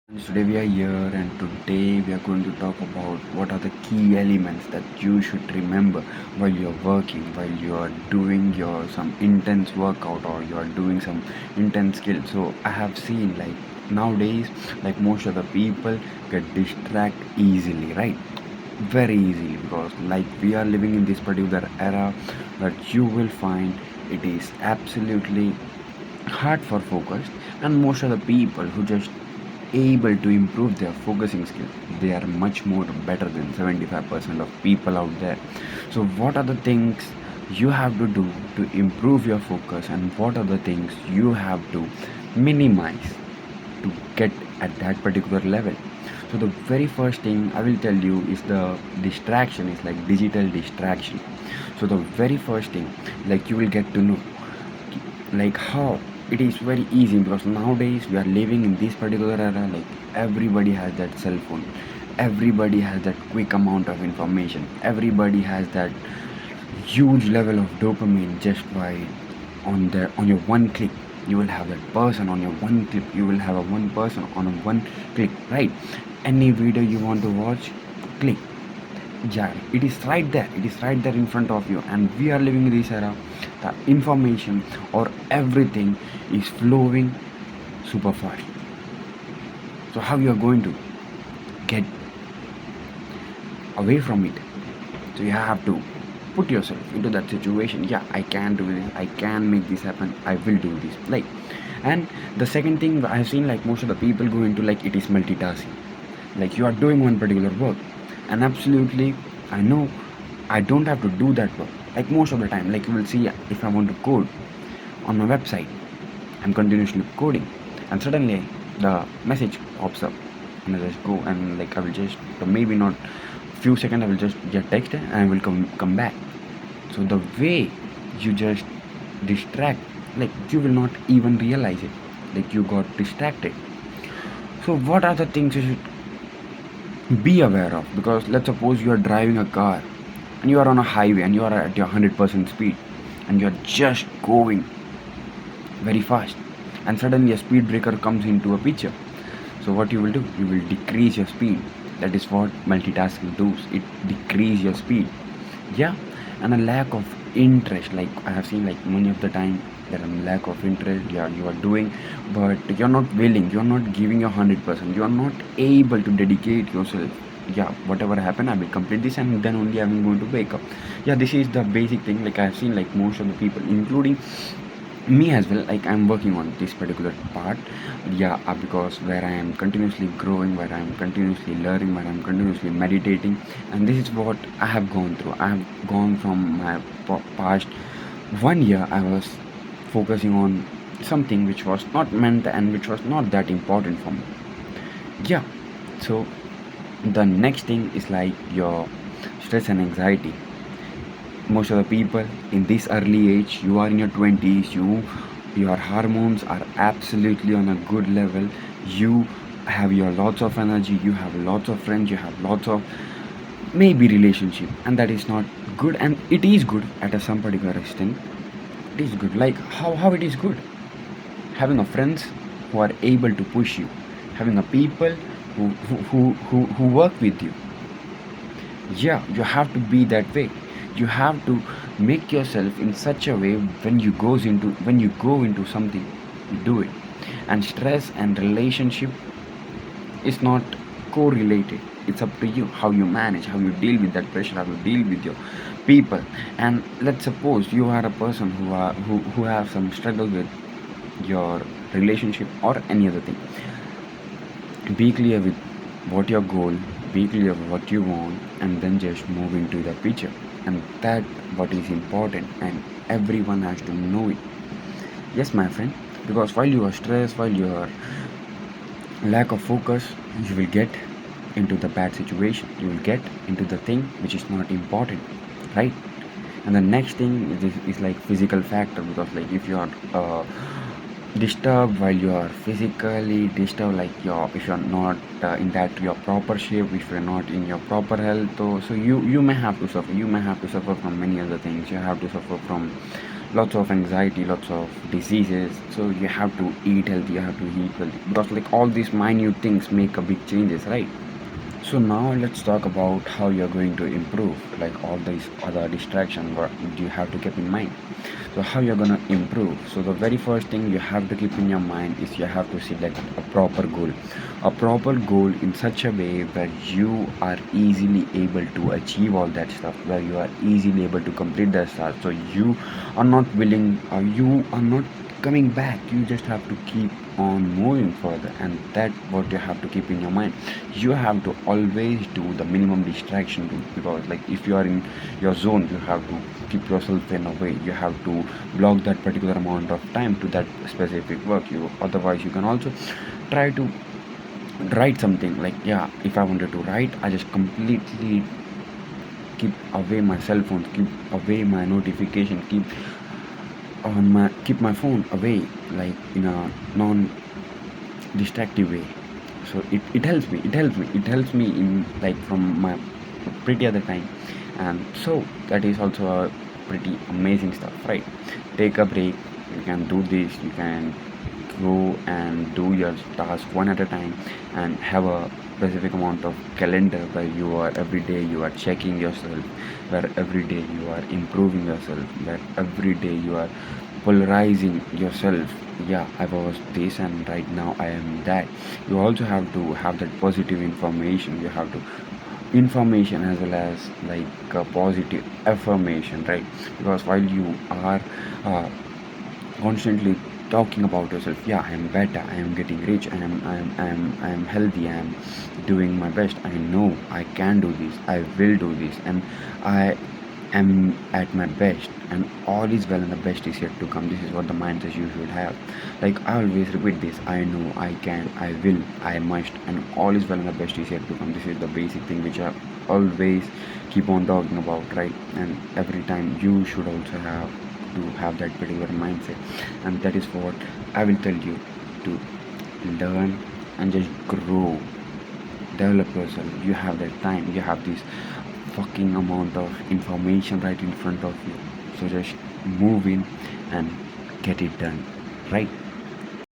Today we are here, and today we are going to talk about what are the key elements that you should remember while you're working, while you are doing your some intense workout or you are doing some intense skill. So I have seen like nowadays, like most of the people get distracted easily, right? Very easily, because like we are living in this particular era that you will find it is absolutely hard for focus, and most of the people who just able to improve their focusing skill, they are much more better than 75% of people out there. So what are the things you have to do to improve your focus, and what are the things you have to minimize to get at that particular level? So the very first thing I will tell you is the distraction is like digital distraction. So the very first thing, like you will get to know like how it is very easy, because nowadays we are living in this particular era, like everybody has that cell phone, everybody has that quick amount of information, everybody has that huge level of dopamine just by on your one click. You will have that person on your one click, you will have a one person on a one click, right? Any video you want to watch, click. Yeah, it is right there, it is right there in front of you, and we are living in this era. The information or everything is flowing super fast. So how you are going to get away from it? So you have to put yourself into that situation. Yeah, I can do this, I can make this happen, I will do this, like. And the second thing I have seen, like most of the people go into, like it is multitasking. Like you are doing one particular work, and absolutely I know I don't have to do that work. Like most of the time, like you will see, if I want to code on my website, I'm continuously coding, and suddenly the message pops up, and I just go and like I will just, maybe not few seconds, I will just get text and I will come back. So the way you just distract, like you will not even realize it, like you got distracted. So what are the things you should be aware of? Because let's suppose you are driving a car and you are on a highway and you are at your 100% speed, and you are just going very fast, and suddenly a speed breaker comes into a picture. So what you will do, you will decrease your speed. That is what multitasking does, it decrease your speed. Yeah. And a lack of interest, like I have seen, like many of the time there are lack of interest. Yeah, you are doing, but you're not willing, you're not giving your 100%, you are not able to dedicate yourself. Yeah, whatever happened, I will complete this, and then only I'm going to wake up. Yeah, this is the basic thing. Like I have seen, like most of the people, including me as well, like I'm working on this particular part. Yeah, because where I am continuously growing, where I am continuously learning, where I'm continuously meditating, and this is what I have gone through. I have gone from my past 1 year. I was focusing on something which was not meant and which was not that important for me. Yeah. So the next thing is like your stress and anxiety. Most of the people in this early age, you are in your 20s, your hormones are absolutely on a good level, you have your lots of energy, you have lots of friends, you have lots of maybe relationship, and that is not good. And it is good at a some particular extent. It is good, like how it is good, having a friends who are able to push you, having a people who work with you. Yeah, you have to be that way. You have to make yourself in such a way, when you go into something, you do it. And stress and relationship is not correlated. It's up to you how you manage, how you deal with that pressure, how you deal with your people. And let's suppose you are a person who have some struggle with your relationship or any other thing. Be clear with what your goal, be clear with what you want, and then just move into the picture. And that what is important, and everyone has to know it. Yes, my friend, because while you are stressed, while you are lack of focus, you will get into the bad situation, you will get into the thing which is not important, right? And the next thing is like physical factor, because like if you are disturbed while you are physically disturbed, like your if you're not in that your proper shape, if you're not in your proper health, so you may have to suffer, you may have to suffer from many other things. You have to suffer from lots of anxiety, lots of diseases. So you have to eat healthy, you have to eat healthy, because like all these minute things make a big changes, right? So now let's talk about how you're going to improve, like all these other distractions. What do you have to keep in mind? So how you're gonna improve? So the very first thing you have to keep in your mind is you have to select a proper goal in such a way where you are easily able to achieve all that stuff, where you are easily able to complete that stuff. So you are not willing, or you are not coming back. You just have to keep on moving further, and that's what you have to keep in your mind. You have to always do the minimum distraction because like if you are in your zone, you have to keep yourself in a way. You have to block that particular amount of time to that specific work. You otherwise you can also try to write something. Like, yeah, if I wanted to write, I just completely keep away my cell phone, keep away my notification, keep my phone away, like in a non distractive way. So it helps me, it helps me in like from my pretty other time. And so that is also a pretty amazing stuff, right? Take a break, you can do this, you can go and do your task one at a time, and have a specific amount of calendar where you are every day you are checking yourself, where every day you are improving yourself, where every day you are polarizing yourself. Yeah, I was this and right now I am that. You also have to have that positive information. You have to information as well as like a positive affirmation, right? Because while you are uh, constantly talking about yourself, yeah, I am better, I am getting rich, I am healthy, I am doing my best, I know I can do this, I will do this, and I am at my best, and all is well and the best is yet to come. This is what the mindset you should have. Like I always repeat this: I know, I can, I will, I must, and all is well and the best is yet to come. This is the basic thing which I always keep on talking about, right? And every time you should also have that particular mindset, and that is what I will tell you to learn and just grow, develop yourself. You have that time, you have this fucking amount of information right in front of you, so just move in and get it done, right?